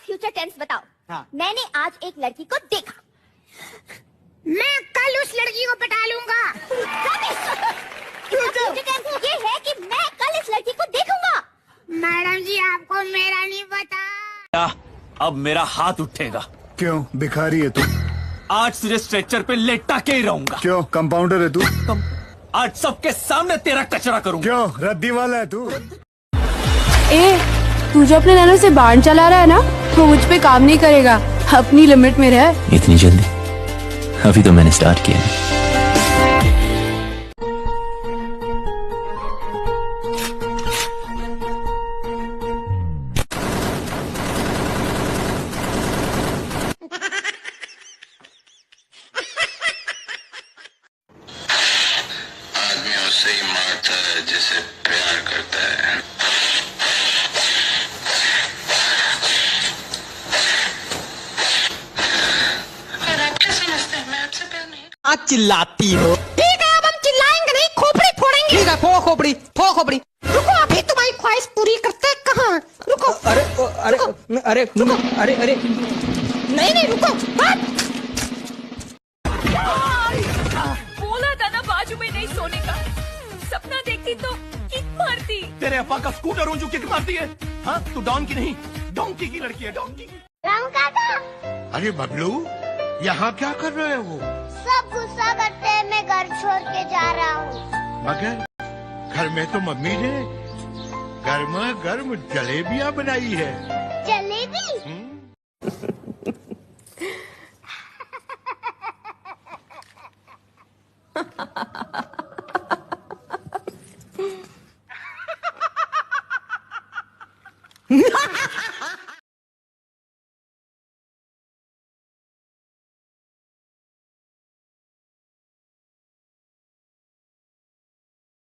Future tense बताओ। हाँ। मैंने आज एक लड़की को देखा। मैं कल उस लड़की को पटा लूंगा। फ्यूचर टेंस ये है कि मैं कल इस लड़की को देखूंगा। मैडम जी आपको मेरा नहीं पता। अब मेरा हाथ उठेगा। क्यों भिखारी है तू? आज तुझे स्ट्रेचर पे लेटा के ही रहूंगा। क्यों कंपाउंडर है तू? आज सबके सामने तेरा कचरा करूंगा। क्यों रद्दी वाला है तू? ए, तू जो अपने नैनो से बाण चला रहा है ना, वो मुझ पे काम नहीं करेगा। अपनी लिमिट में रह। इतनी जल्दी? अभी तो मैंने स्टार्ट किया है। आदमी उससे ही मारता है जिसे प्यार करता है। और आप क्या समझते हैं मैं आपसे प्यार नहीं। आज चिल्लाती हो। ठीक है अब हम चिल्लाएंगे नहीं, खोपड़ी फोड़ेंगे। ठीक है, फो खोपड़ी, फो खोपड़ी। रुको अभी तुम्हारी ख्वाहिश पूरी करते हैं। कहाँ रुको? अरे अरे अरे अरे अरे नहीं रुको बात। बोला था ना बाजू में नहीं सोने का। सपना देखती तो किक मारती। तेरे अप्पा का स्कूटर ऊंचू किक मारती है। हाँ तू डॉन की नहीं, डोंकी की लड़की है, डोंकी की। राम काका, अरे बबलू यहाँ क्या कर रहे हो? सब गुस्सा करते हैं, मैं घर छोड़ के जा रहा हूँ। मगर घर में तो मम्मी ने गर्मा गर्म जलेबियाँ बनाई है। जलेबी?